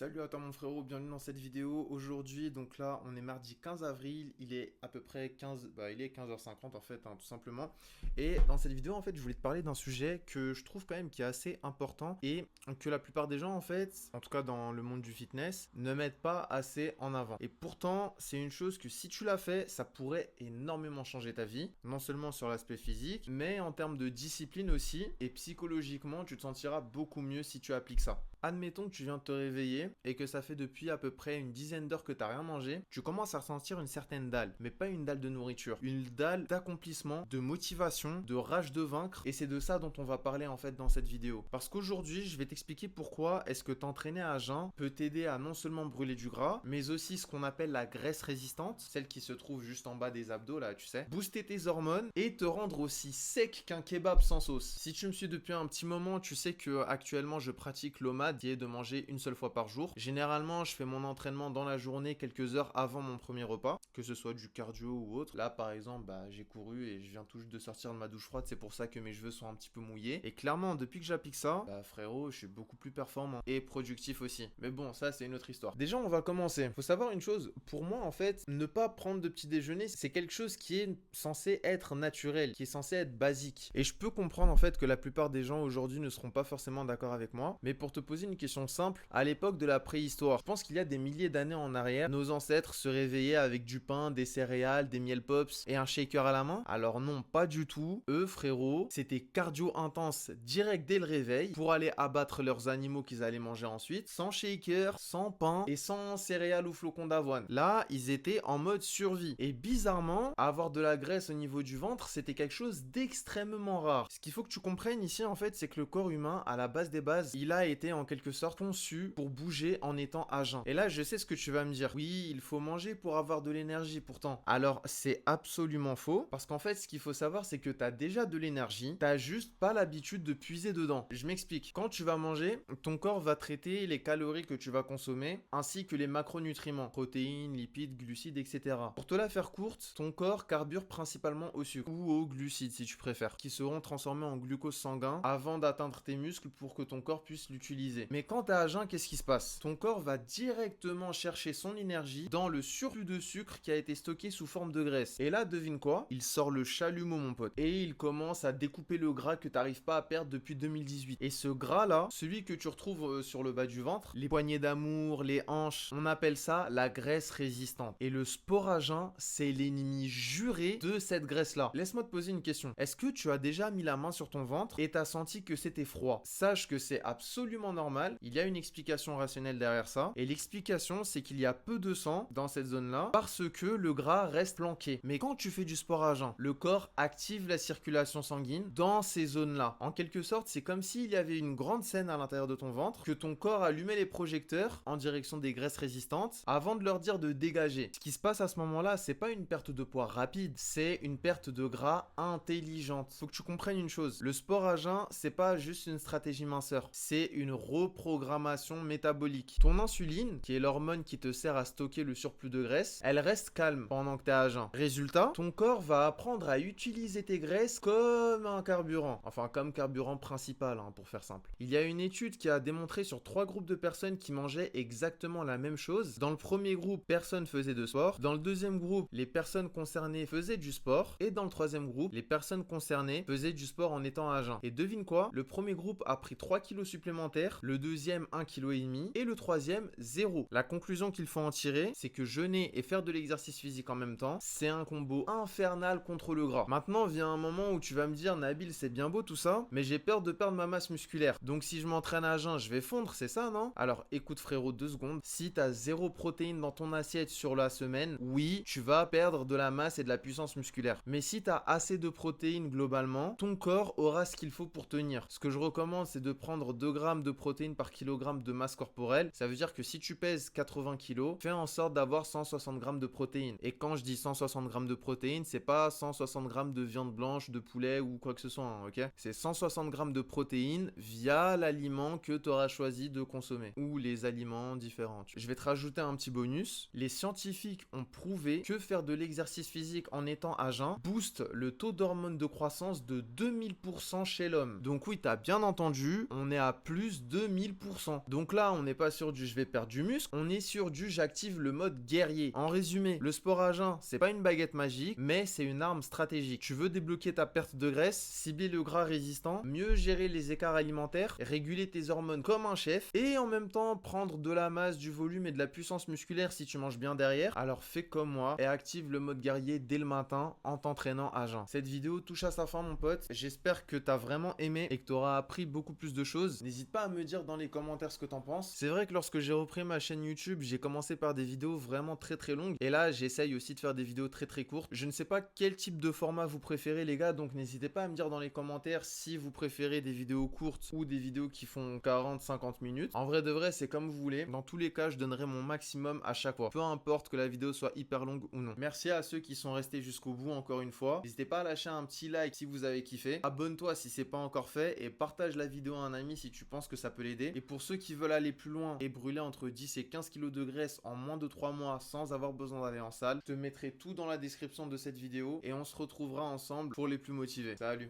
Salut à toi mon frérot, bienvenue dans cette vidéo. Aujourd'hui, donc là, on est mardi 15 avril, il est à peu près 15h50 en fait, tout simplement. Et dans cette vidéo, en fait, je voulais te parler d'un sujet que je trouve quand même qui est assez important et que la plupart des gens, en fait, en tout cas dans le monde du fitness, ne mettent pas assez en avant. Et pourtant, c'est une chose que si tu l'as fait, ça pourrait énormément changer ta vie, non seulement sur l'aspect physique, mais en termes de discipline aussi, et psychologiquement, tu te sentiras beaucoup mieux si tu appliques ça. Admettons que tu viens de te réveiller et que ça fait depuis à peu près une dizaine d'heures que tu n'as rien mangé, tu commences à ressentir une certaine dalle, mais pas une dalle de nourriture, une dalle d'accomplissement, de motivation, de rage de vaincre, et c'est de ça dont on va parler en fait dans cette vidéo. Parce qu'aujourd'hui, je vais t'expliquer pourquoi est-ce que t'entraîner à jeun peut t'aider à non seulement brûler du gras, mais aussi ce qu'on appelle la graisse résistante, celle qui se trouve juste en bas des abdos là, tu sais, booster tes hormones et te rendre aussi sec qu'un kebab sans sauce. Si tu me suis depuis un petit moment, tu sais que actuellement je pratique l'OMAD, qui est de manger une seule fois par jour. Généralement, je fais mon entraînement dans la journée quelques heures avant mon premier repas, que ce soit du cardio ou autre. Là, par exemple, j'ai couru et je viens tout juste de sortir de ma douche froide, c'est pour ça que mes cheveux sont un petit peu mouillés. Et clairement, depuis que j'applique ça, frérot, je suis beaucoup plus performant et productif aussi. Mais bon, ça, c'est une autre histoire. Déjà, on va commencer. Faut savoir une chose, pour moi, en fait, ne pas prendre de petit déjeuner, c'est quelque chose qui est censé être naturel, qui est censé être basique. Et je peux comprendre, en fait, que la plupart des gens aujourd'hui ne seront pas forcément d'accord avec moi. Mais pour te poser une question simple, à l'époque de la préhistoire, je pense qu'il y a des milliers d'années en arrière, nos ancêtres se réveillaient avec du pain, des céréales, des miel pops et un shaker à la main. Alors non, pas du tout. Eux, frérot, c'était cardio intense direct dès le réveil pour aller abattre leurs animaux qu'ils allaient manger ensuite, sans shaker, sans pain et sans céréales ou flocons d'avoine. Là, ils étaient en mode survie. Et bizarrement, avoir de la graisse au niveau du ventre, c'était quelque chose d'extrêmement rare. Ce qu'il faut que tu comprennes ici, en fait, c'est que le corps humain, à la base des bases, il a été en quelque sorte conçu pour bouger en étant à jeun. Et là, je sais ce que tu vas me dire. Oui, il faut manger pour avoir de l'énergie pourtant. Alors, c'est absolument faux, parce qu'en fait, ce qu'il faut savoir, c'est que tu as déjà de l'énergie, t'as juste pas l'habitude de puiser dedans. Je m'explique. Quand tu vas manger, ton corps va traiter les calories que tu vas consommer, ainsi que les macronutriments, protéines, lipides, glucides, etc. Pour te la faire courte, ton corps carbure principalement au sucre, ou aux glucides si tu préfères, qui seront transformés en glucose sanguin avant d'atteindre tes muscles pour que ton corps puisse l'utiliser. Mais quand t'es à jeun, qu'est-ce qui se passe? Ton corps va directement chercher son énergie dans le surplus de sucre qui a été stocké sous forme de graisse. Et là, devine quoi? Il sort le chalumeau, mon pote. Et il commence à découper le gras que t'arrives pas à perdre depuis 2018. Et ce gras-là, celui que tu retrouves sur le bas du ventre, les poignées d'amour, les hanches, on appelle ça la graisse résistante. Et le sport à jeun, c'est l'ennemi juré de cette graisse-là. Laisse-moi te poser une question. Est-ce que tu as déjà mis la main sur ton ventre et t'as senti que c'était froid? Sache que c'est absolument normal. Il y a une explication rationnelle derrière ça. Et l'explication, c'est qu'il y a peu de sang dans cette zone-là parce que le gras reste planqué. Mais quand tu fais du sport à jeun, le corps active la circulation sanguine dans ces zones-là. En quelque sorte, c'est comme s'il y avait une grande scène à l'intérieur de ton ventre, que ton corps allumait les projecteurs en direction des graisses résistantes avant de leur dire de dégager. Ce qui se passe à ce moment-là, c'est pas une perte de poids rapide, c'est une perte de gras intelligente. Faut que tu comprennes une chose. Le sport à jeun, c'est pas juste une stratégie minceur. C'est une reprogrammation métabolique. Ton insuline, qui est l'hormone qui te sert à stocker le surplus de graisse, elle reste calme pendant que tu es à jeun. Résultat, ton corps va apprendre à utiliser tes graisses comme un carburant. Enfin, comme carburant principal, pour faire simple. Il y a une étude qui a démontré sur 3 groupes de personnes qui mangeaient exactement la même chose. Dans le premier groupe, personne faisait de sport. Dans le deuxième groupe, les personnes concernées faisaient du sport. Et dans le troisième groupe, les personnes concernées faisaient du sport en étant à jeun. Et devine quoi? Le premier groupe a pris 3 kilos supplémentaires, le deuxième 1,5 kg et le troisième 0. La conclusion qu'il faut en tirer, c'est que jeûner et faire de l'exercice physique en même temps, c'est un combo infernal contre le gras. Maintenant vient un moment où tu vas me dire, Nabil, c'est bien beau tout ça, mais j'ai peur de perdre ma masse musculaire. Donc si je m'entraîne à jeun, je vais fondre, c'est ça, non? Alors écoute frérot, 2 secondes. Si t'as 0 protéines dans ton assiette sur la semaine, oui, tu vas perdre de la masse et de la puissance musculaire. Mais si t'as assez de protéines globalement, ton corps aura ce qu'il faut pour tenir. Ce que je recommande, c'est de prendre 2 grammes de protéines par kilogramme de masse corporelle. Ça veut dire que si tu pèses 80 kg, fais en sorte d'avoir 160 grammes de protéines. Et quand je dis 160 grammes de protéines, c'est pas 160 grammes de viande blanche, de poulet ou quoi que ce soit, ok? C'est 160 grammes de protéines via l'aliment que tu auras choisi de consommer ou les aliments différents. Je vais te rajouter un petit bonus. Les scientifiques ont prouvé que faire de l'exercice physique en étant à jeun booste le taux d'hormones de croissance de 2000% chez l'homme. Donc oui, t'as bien entendu, on est à plus de 2000%. Donc là, on n'est pas sur du je vais perdre du muscle, on est sur du j'active le mode guerrier. En résumé, le sport à jeun, c'est pas une baguette magique, mais c'est une arme stratégique. Tu veux débloquer ta perte de graisse, cibler le gras résistant, mieux gérer les écarts alimentaires, réguler tes hormones comme un chef, et en même temps prendre de la masse, du volume et de la puissance musculaire si tu manges bien derrière, alors fais comme moi et active le mode guerrier dès le matin en t'entraînant à jeun. Cette vidéo touche à sa fin mon pote, j'espère que t'as vraiment aimé et que t'auras appris beaucoup plus de choses. N'hésite pas à me dire dans les commentaires ce que t'en penses. C'est vrai que lorsque j'ai repris ma chaîne YouTube, j'ai commencé par des vidéos vraiment très longues et là j'essaye aussi de faire des vidéos très courtes. Je ne sais pas quel type de format vous préférez les gars, donc n'hésitez pas à me dire dans les commentaires si vous préférez des vidéos courtes ou des vidéos qui font 40-50 minutes. En vrai de vrai, c'est comme vous voulez. Dans tous les cas, je donnerai mon maximum à chaque fois. Peu importe que la vidéo soit hyper longue ou non. Merci à ceux qui sont restés jusqu'au bout encore une fois. N'hésitez pas à lâcher un petit like si vous avez kiffé. Abonne-toi si c'est pas encore fait et partage la vidéo à un ami si tu penses que ça peut l'aider. Et pour ceux qui veulent aller plus loin et brûler entre 10 et 15 kg de graisse en moins de 3 mois sans avoir besoin d'aller en salle, je te mettrai tout dans la description de cette vidéo et on se retrouvera ensemble pour les plus motivés. Salut!